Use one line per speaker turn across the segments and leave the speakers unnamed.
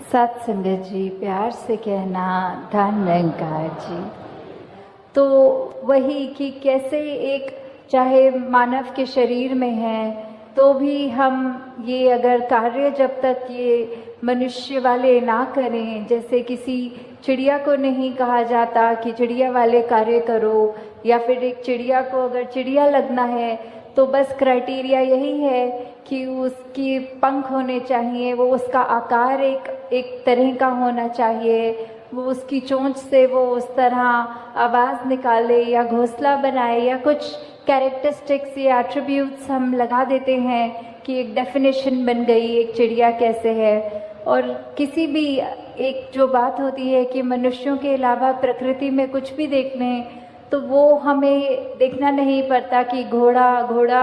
सत संगत जी, प्यार से कहना धन निरंकार जी। तो वही कि कैसे एक चाहे मानव के शरीर में है तो भी हम ये अगर कार्य जब तक ये मनुष्य वाले ना करें, जैसे किसी चिड़िया को नहीं कहा जाता कि चिड़िया वाले कार्य करो, या फिर एक चिड़िया को अगर चिड़िया लगना है तो बस क्राइटेरिया यही है कि उसकी पंख होने चाहिए, वो उसका आकार एक तरह का होना चाहिए, वो उसकी चोंच से वो उस तरह आवाज़ निकाले या घोंसला बनाए, या कुछ कैरेक्टरिस्टिक्स या एट्रीब्यूट्स हम लगा देते हैं कि एक डेफिनेशन बन गई एक चिड़िया कैसे है। और किसी भी एक जो बात होती है कि मनुष्यों के अलावा प्रकृति में कुछ भी देख लें तो वो हमें देखना नहीं पड़ता कि घोड़ा घोड़ा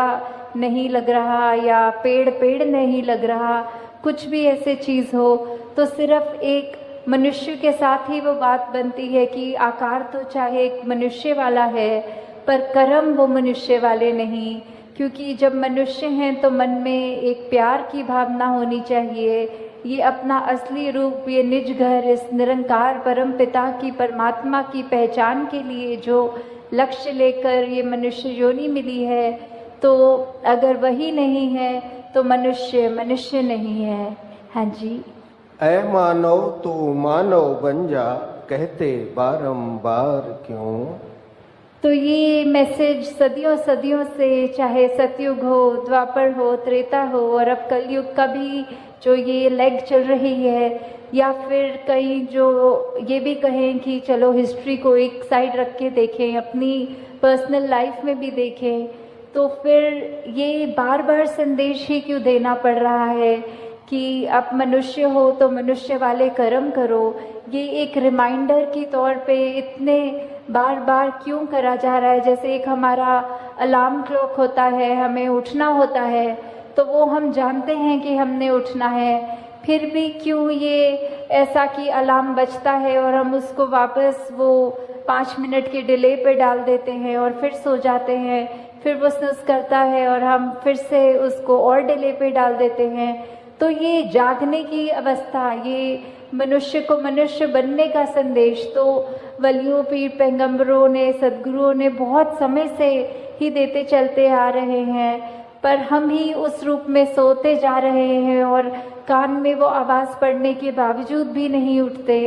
नहीं लग रहा या पेड़ पेड़ नहीं लग रहा, कुछ भी ऐसे चीज़ हो तो सिर्फ एक मनुष्य के साथ ही वो बात बनती है कि आकार तो चाहे एक मनुष्य वाला है पर कर्म वो मनुष्य वाले नहीं। क्योंकि जब मनुष्य हैं तो मन में एक प्यार की भावना होनी चाहिए, ये अपना असली रूप, ये निज घर, इस निरंकार परम पिता की परमात्मा की पहचान के लिए जो लक्ष्य लेकर ये मनुष्य योनि मिली है, तो अगर वही नहीं है तो मनुष्य मनुष्य नहीं है। हाँ जी।
ऐ मानव तू मानव बन जा, कहते बारंबार क्यों।
तो ये मैसेज सदियों सदियों से, चाहे सतयुग हो, द्वापर हो, त्रेता हो और अब कलयुग का भी जो ये लेग चल रही है, या फिर कई जो ये भी कहें कि चलो हिस्ट्री को एक साइड रख के देखें, अपनी पर्सनल लाइफ में भी देखें, तो फिर ये बार बार संदेश ही क्यों देना पड़ रहा है कि आप मनुष्य हो तो मनुष्य वाले कर्म करो। ये एक रिमाइंडर के तौर पे इतने बार बार क्यों करा जा रहा है। जैसे एक हमारा अलार्म क्लॉक होता है, हमें उठना होता है तो वो हम जानते हैं कि हमने उठना है, फिर भी क्यों ये ऐसा कि अलार्म बजता है और हम उसको वापस वो 5 मिनट के डिले पे डाल देते हैं और फिर सो जाते हैं, फिर वो स्नूज़ करता है और हम फिर से उसको और डिले पे डाल देते हैं। तो ये जागने की अवस्था, ये मनुष्य को मनुष्य बनने का संदेश तो वलियों, पीर, पैगंबरों ने, सदगुरुओं ने बहुत समय से ही देते चलते आ रहे हैं, पर हम ही उस रूप में सोते जा रहे हैं और कान में वो आवाज़ पड़ने के बावजूद भी नहीं उठते।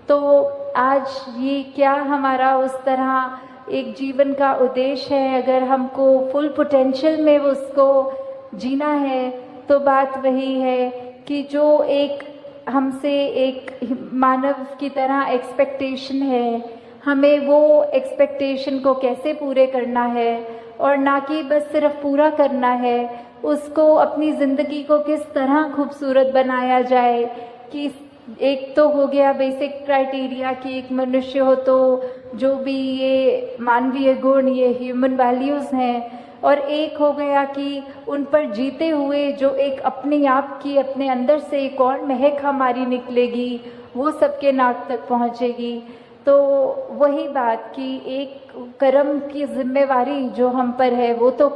तो आज ये क्या हमारा उस तरह एक जीवन का उद्देश्य है, अगर हमको फुल पोटेंशियल में उसको जीना है तो बात वही है कि जो एक हमसे एक मानव की तरह एक्सपेक्टेशन है, हमें वो एक्सपेक्टेशन को कैसे पूरे करना है, और ना कि बस सिर्फ पूरा करना है, उसको अपनी ज़िंदगी को किस तरह खूबसूरत बनाया जाए। कि एक तो हो गया बेसिक क्राइटेरिया कि एक मनुष्य हो तो जो भी ये मानवीय गुण, ये ह्यूमन वैल्यूज़ हैं, और एक हो गया कि उन पर जीते हुए जो एक अपने आप की, अपने अंदर से एक और महक हमारी निकलेगी, वो सबके नाक तक पहुँचेगी। तो वही बात कि एक कर्म की जिम्मेवारी जो हम पर है वो तो